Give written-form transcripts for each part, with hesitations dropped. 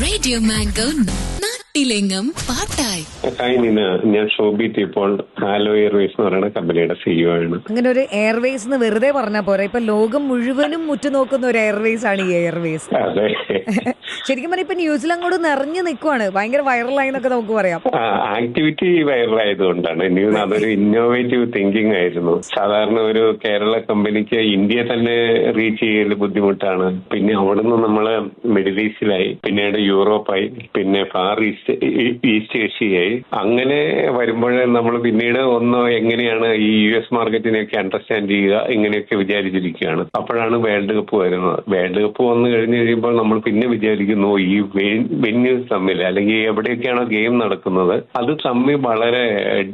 Radio mango നാട്ടിലെങ്ങും പാട്ടായി. ഞാൻ ഷോബിറ്റ് ഇപ്പോൾ ആലോ എയർവേസ് എന്ന് പറയുന്ന കമ്പനിയുടെ സിഇഒ ആണ്. അങ്ങനെ ഒരു എയർവേസ് എന്ന് വെറുതെ പറഞ്ഞാൽ പോരാ, ഇപ്പൊ ലോകം മുഴുവനും ഉറ്റുനോക്കുന്ന ഒരു എയർവേസ് ആണ് ഈ എയർവേസ്. അതെ, ശരിക്കും പറഞ്ഞാൽ ഇപ്പൊ ന്യൂസിൽ അങ്ങോട്ട് നിറഞ്ഞു നിൽക്കുവാണ്, ഭയങ്കര വൈറലായി എന്നൊക്കെ നമുക്ക് പറയാം. ആക്ടിവിറ്റി വൈറലായതുകൊണ്ടാണ്. അതൊരു ഇന്നോവേറ്റീവ് തിങ്കിങ് ആയിരുന്നു. സാധാരണ ഒരു കേരള കമ്പനിക്ക് ഇന്ത്യയെ തന്നെ റീച്ച് ചെയ്യൽ ബുദ്ധിമുട്ടാണ്. പിന്നെ അവിടുന്ന് നമ്മള് മിഡിൽ ഈസ്റ്റിലായി, പിന്നീട് യൂറോപ്പായി, പിന്നെ ഫാർ ഈസ്റ്റ് ഏഷ്യയായി. അങ്ങനെ വരുമ്പോഴേ നമ്മൾ പിന്നീട് എങ്ങനെയാണ് ഈ US മാർക്കറ്റിനെയൊക്കെ അണ്ടർസ്റ്റാൻഡ് ചെയ്യുക, ഇങ്ങനെയൊക്കെ വിചാരിച്ചിരിക്കുകയാണ്. അപ്പോഴാണ് വേൾഡ് കപ്പ് വരുന്നത്. വേൾഡ് കപ്പ് വന്നു കഴിഞ്ഞ് കഴിയുമ്പോൾ നമ്മൾ പിന്നെ വിചാരിക്കുന്നു ഈ വെന്യൂസ് തമ്മിൽ, അല്ലെങ്കിൽ എവിടെയൊക്കെയാണോ ഗെയിം നടക്കുന്നത് അത് തമ്മിൽ വളരെ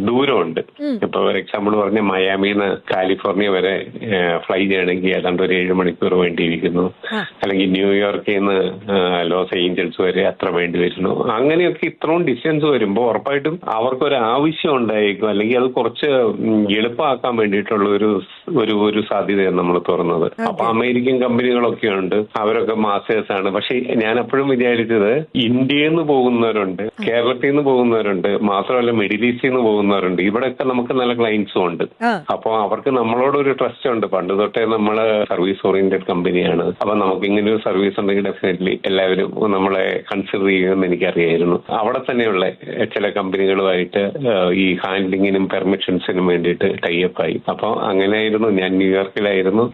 ദൂരമുണ്ട്. ഇപ്പൊ ഫോർ എക്സാമ്പിൾ പറഞ്ഞ മയാമിന്ന് കാലിഫോർണിയ വരെ ഫ്ലൈ ചെയ്യണമെങ്കിൽ ഏതാണ്ട് ഒരു 7 മണിക്കൂർ വേണ്ടിയിരിക്കുന്നു. അല്ലെങ്കിൽ ന്യൂയോർക്കിൽ നിന്ന് ലോസ് ഏഞ്ചൽസ് വരെ അത്ര വേണ്ടി വരുന്നു. അങ്ങനെയൊക്കെ ഇത്രയും ഡിസ്റ്റൻസ് വരുമ്പോൾ ഉറപ്പായിട്ടും അവർക്കൊരു ആവശ്യം ഉണ്ടായിരിക്കും, അല്ലെങ്കിൽ അത് കുറച്ച് എളുപ്പമാക്കാൻ വേണ്ടിയിട്ടുള്ള ഒരു സാധ്യതയാണ് നമ്മൾ തുറന്നത്. അപ്പൊ അമേരിക്കൻ കമ്പനികളൊക്കെ ഉണ്ട്, അവരൊക്കെ മാസ്റ്റേഴ്സ് ആണ്. പക്ഷെ ഞാൻ എപ്പോഴും വിചാരിച്ചത് ഇന്ത്യയിൽ നിന്ന് പോകുന്നവരുണ്ട്, കേരളത്തിൽ നിന്ന് പോകുന്നവരുണ്ട്, മാത്രമല്ല മിഡിൽ ഈസ്റ്റിൽ നിന്ന് പോകുന്നവരുണ്ട്. ഇവിടെയൊക്കെ നമുക്ക് നല്ല ക്ലയൻസും ഉണ്ട്. അപ്പൊ അവർക്ക് നമ്മളോടൊരു ട്രസ്റ്റ് ഉണ്ട്. പണ്ട് തൊട്ടേ നമ്മള് സർവീസ് ഓറിയന്റഡ് കമ്പനിയാണ്. അപ്പൊ നമുക്ക് ഇങ്ങനെ ഒരു സർവീസ് ഉണ്ടെങ്കിൽ ഡെഫിനറ്റ്ലി എല്ലാവരും നമ്മളെ കൺസിഡർ ചെയ്യുമെന്ന് എനിക്കറിയായിരുന്നു. അവിടെ തന്നെയുള്ള ചില കമ്പനികളുമായിട്ട് ഈ ഹാൻഡ്ലിങ്ങിനും പെർമിഷൻസിനും വേണ്ടിയിട്ട് ടൈപ്പ് ആയി. അപ്പൊ അങ്ങനെയായിരുന്നു. ഞാൻ ന്യൂയോർക്കിലായിരുന്നു.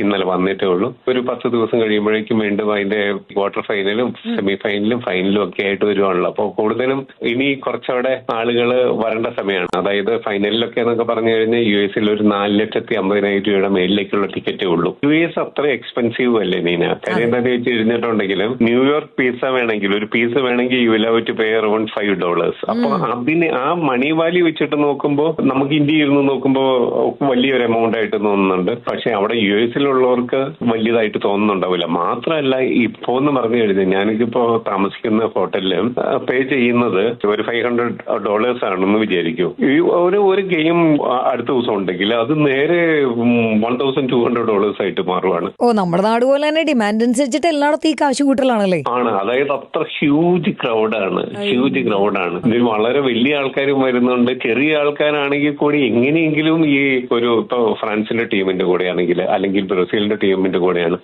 ഇന്നലെ വന്നിട്ടേ ഉള്ളൂ. ഒരു 10 ദിവസം കഴിയുമ്പോഴേക്കും വീണ്ടും അതിന്റെ ക്വാർട്ടർ ഫൈനലും സെമി ഫൈനലും ഫൈനലും ഒക്കെ ആയിട്ട് വരുവാണല്ലോ. അപ്പൊ കൂടുതലും ഇനി കുറച്ചുകൂടെ ആളുകൾ വരേണ്ട സമയമാണ്. അതായത് ഫൈനലിലൊക്കെ എന്നൊക്കെ പറഞ്ഞു കഴിഞ്ഞാൽ US ഒരു 4,50,000 രൂപയുടെ മേലിലേക്കുള്ള ടിക്കറ്റേ ഉള്ളൂ. US അത്ര എക്സ്പെൻസീവ് അല്ലേ നീന? കാര്യം എന്താണെന്ന് വെച്ച് കഴിഞ്ഞിട്ടുണ്ടെങ്കിലും ന്യൂയോർക്ക് പിസ്സ വേണമെങ്കിൽ, ഒരു പീസ് വേണമെങ്കിൽ you will have to pay around $5. അപ്പൊ അതിന് ആ മണി വാല്യൂ വെച്ചിട്ട് നോക്കുമ്പോൾ നമുക്ക് ഇന്ത്യയിൽ ഇരുന്ന് നോക്കുമ്പോൾ വലിയൊരു എമൗണ്ട് ആയിട്ട് തോന്നുന്നുണ്ട്. പക്ഷെ അവിടെ US വലിയതായിട്ട് തോന്നുന്നുണ്ടാവില്ല. മാത്രമല്ല ഇപ്പോ എന്ന് പറഞ്ഞു കഴിഞ്ഞാൽ ഞാനിപ്പോ താമസിക്കുന്ന ഹോട്ടലില് പേ ചെയ്യുന്നത് ഒരു $500 ആണെന്ന് വിചാരിക്കൂ. ഈ ഒരു ഗെയിം അടുത്ത ദിവസം ഉണ്ടെങ്കിൽ അത് നേരെ $1,200 ആയിട്ട് മാറുവാണ്. നമ്മുടെ നാട് പോലെ തന്നെ ഡിമാൻഡ് അനുസരിച്ചിട്ട് എല്ലായിടത്തും ഈ കാശ് കൂട്ടലാണല്ലേ? ആണ്. അതായത് അത്ര ഹ്യൂജ് ക്രൗഡാണ്. ഇതിൽ വളരെ വലിയ ആൾക്കാരും വരുന്നുണ്ട്. ചെറിയ ആൾക്കാരാണെങ്കിൽ കൂടി എങ്ങനെയെങ്കിലും ഈ ഇപ്പൊ ഫ്രാൻസിന്റെ ടീമിന്റെ കൂടെയാണെങ്കിൽ, അല്ലെങ്കിൽ ബ്രസീലിന്റെ ടീമിന്റെ കൂടെയാണ്,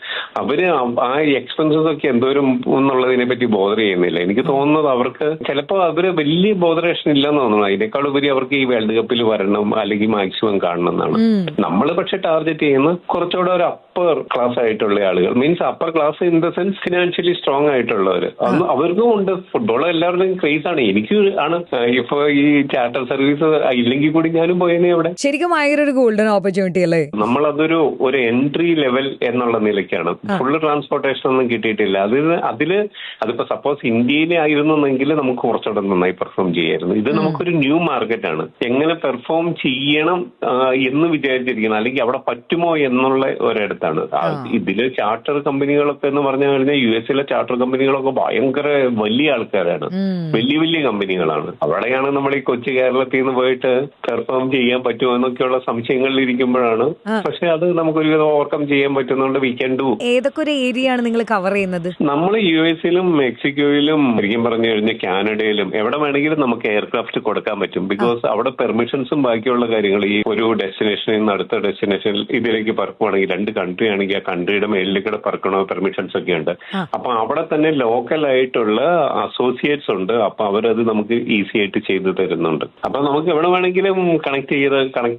അവര് ആ എക്സ്പെൻസസ് ഒക്കെ എന്തോരം എന്നുള്ളതിനെ പറ്റി ബോധർ ചെയ്യുന്നില്ല. എനിക്ക് തോന്നുന്നത് അവർക്ക് ചിലപ്പോൾ അവര് വലിയ ബോധറേഷൻ ഇല്ലെന്ന് തോന്നുന്നു. അതിനേക്കാൾ ഉപരി അവർക്ക് ഈ വേൾഡ് കപ്പിൽ വരണം, അല്ലെങ്കിൽ മാക്സിമം കാണണം എന്നാണ്. നമ്മൾ പക്ഷെ ടാർഗറ്റ് ചെയ്യുന്നത് കുറച്ചുകൂടെ ഒരു അപ്പർ ക്ലാസ് ആയിട്ടുള്ള ആളുകൾ. Means upper class in the sense financially strong ആയിട്ടുള്ളവർ. അവർക്കും ഉണ്ട്. ഫുട്ബോൾ എല്ലാവരുടെയും ക്രേസ് ആണ്. എനിക്ക് ആണ്. ഇപ്പൊ ഈ ചാർട്ടർ സർവീസ് ഇല്ലെങ്കിൽ കൂടി ഞാനും പോയേനെ അവിടെ. ശരിക്കും ഭയങ്കര ഒരു ഗോൾഡൻ ഓപ്പർച്യൂണിറ്റി അല്ലേ? നമ്മളതൊരു എൻട്രി ലെവൽ എന്നുള്ള നിലയ്ക്കാണ്. ഫുള്ള് ട്രാൻസ്പോർട്ടേഷൻ ഒന്നും കിട്ടിയിട്ടില്ല. അതിപ്പോ സപ്പോസ് ഇന്ത്യയിലെ ആയിരുന്നെങ്കിൽ നമുക്ക് കുറച്ചുകൂടെ നന്നായി പെർഫോം ചെയ്യായിരുന്നു. ഇത് നമുക്കൊരു ന്യൂ മാർക്കറ്റ് ആണ്. എങ്ങനെ പെർഫോം ചെയ്യണം എന്ന് വിചാരിച്ചിരിക്കണം, അല്ലെങ്കിൽ അവിടെ പറ്റുമോ എന്നുള്ള ഒരിടത്താണ്. ഇതില് ചാർട്ടർ കമ്പനികളൊക്കെ എന്ന് പറഞ്ഞു കഴിഞ്ഞാൽ US ചാർട്ടർ കമ്പനികളൊക്കെ ഭയങ്കര വലിയ ആൾക്കാരാണ്, വലിയ വലിയ കമ്പനികളാണ്. അവിടെയാണ് നമ്മൾ ഈ കൊച്ചു കേരളത്തിൽ നിന്ന് പോയിട്ട് പെർഫോം ചെയ്യാൻ പറ്റുമോ എന്നൊക്കെയുള്ള സംശയങ്ങളിൽ ഇരിക്കുമ്പോഴാണ്. പക്ഷെ അത് നമുക്കൊരു ഓവർകം ചെയ്യാൻ പറ്റുന്നതുകൊണ്ട് വി ക്യാൻ ഡു. ഏതൊക്കെ ഒരു ഏരിയ ആണ് നിങ്ങൾ കവർ ചെയ്യുന്നത്? നമ്മൾ US മെക്സിക്കോയിലും ശരിക്കും പറഞ്ഞു കഴിഞ്ഞാൽ കാനഡയിലും എവിടെ വേണമെങ്കിലും നമുക്ക് എയർക്രാഫ്റ്റ് കൊടുക്കാൻ പറ്റും. ബിക്കോസ് അവിടെ പെർമിഷൻസും ബാക്കിയുള്ള കാര്യങ്ങൾ, ഈ ഒരു ഡെസ്റ്റിനേഷനിൽ നിന്ന് അടുത്ത ഡെസ്റ്റിനേഷനിൽ ഇതിലേക്ക് പറക്കുവാണെങ്കിൽ 2 കൺട്രി ആണെങ്കിൽ ആ കൺട്രിയുടെ മേലിലേക്കൂടെ പറക്കണോ പെർമിഷൻസ് ഒക്കെ ഉണ്ട്. അപ്പൊ അവിടെ തന്നെ ലോക്കൽ ആയിട്ടുള്ള അസോസിയേറ്റ്സ് ഉണ്ട്. അപ്പൊ അവരത് നമുക്ക് ഈസി ആയിട്ട് ചെയ്തു തരുന്നുണ്ട്. അപ്പൊ നമുക്ക് എവിടെ വേണമെങ്കിലും കണക്ട്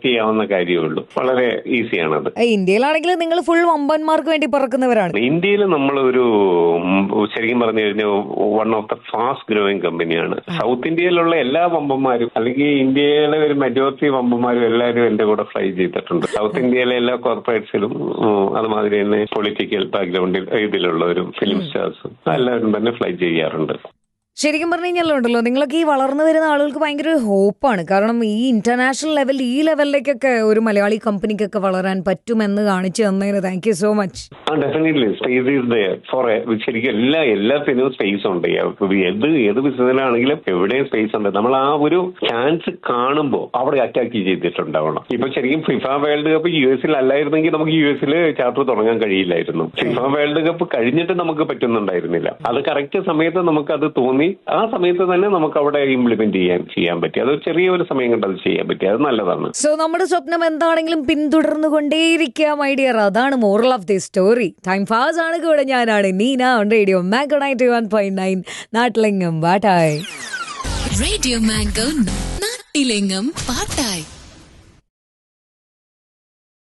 ചെയ്യാവുന്ന കാര്യമേ ഉള്ളൂ. വളരെ ഈസിയാണത്. ഇന്ത്യയിലാണെങ്കിൽ നിങ്ങൾ ഫുൾ വമ്പന്മാർക്ക് വേണ്ടി പറക്കുന്നവരാണ്. ഇന്ത്യയിൽ നമ്മളൊരു ശരിക്കും പറഞ്ഞു കഴിഞ്ഞാൽ one of the fast growing കമ്പനിയാണ്. സൗത്ത് ഇന്ത്യയിലുള്ള എല്ലാ വമ്പന്മാരും, അല്ലെങ്കിൽ ഇന്ത്യയിലെ ഒരു മെജോറിറ്റി വമ്പന്മാരും എല്ലാവരും എന്റെ കൂടെ ഫ്ലൈ ചെയ്തിട്ടുണ്ട്. സൗത്ത് ഇന്ത്യയിലെ എല്ലാ കോർപ്പറേറ്റ്സിലും, അതുമാതിരി തന്നെ പൊളിറ്റിക്കൽ ബാക്ക്ഗ്രൗണ്ടിൽ ഇതിലുള്ളവരും ഫിലിം സ്റ്റാർസും എല്ലാവരും തന്നെ ഫ്ലൈ ചെയ്യാറുണ്ട്. ശരിക്കും പറഞ്ഞു കഴിഞ്ഞാലുണ്ടല്ലോ, നിങ്ങളൊക്കെ ഈ വളർന്നു വരുന്ന ആളുകൾക്ക് ഭയങ്കര ഒരു ഹോപ്പാണ്. കാരണം ഈ ഇന്റർനാഷണൽ ലെവൽ, ഈ ലെവലിലേക്കൊക്കെ ഒരു മലയാളി കമ്പനിക്കൊക്കെ വളരാൻ പറ്റുമെന്ന് കാണിച്ചു തന്നതിന് thank you so much. Definitely space is there for ശരിക്കും എല്ലാത്തിനും സ്പേസ് ഉണ്ട്. ഏത് ബിസിനസ്സിലാണെങ്കിലും എവിടെയും സ്പേസ് ഉണ്ട്. നമ്മൾ ആ ഒരു ചാൻസ് കാണുമ്പോൾ അവിടെ അറ്റാക്ക് ചെയ്തിട്ടുണ്ടാവണം. ഇപ്പൊ ശരിക്കും ഫിഫ വേൾഡ് കപ്പ് US അല്ലായിരുന്നെങ്കിൽ നമുക്ക് US ചാപ്റ്റർ തുടങ്ങാൻ കഴിയില്ലായിരുന്നു. ഫിഫ വേൾഡ് കപ്പ് കഴിഞ്ഞിട്ട് നമുക്ക് പറ്റുന്നുണ്ടായിരുന്നില്ല. അത് കറക്റ്റ് സമയത്ത് നമുക്ക് അത് തോന്നി, ആ സമയത്ത് തന്നെ നമുക്ക് അവിടെ ഇംപ്ലിമെന്റ് ചെയ്യാൻ പറ്റി. അത് ചെറിയൊരു സമയം കൊണ്ട് അത് ചെയ്യാൻ പറ്റി. അത് നല്ലതാണ്. സോ നമ്മുടെ സ്വപ്നം എന്താണെങ്കിലും പിന്തുടർന്നു കൊണ്ടേയിരിക്കുക മൈ ഡിയർ. അതാണ് moral of the story. Time pass ആണ്. കൂടെ ഞാനാണ് നീന ഓൺ റേഡിയോ മാംഗോ 91.9 നാട്ടിലെങ്ങും പാട്ടായി. റേഡിയോ മാംഗോ നാട്ടിലെങ്ങും പാട്ടായി.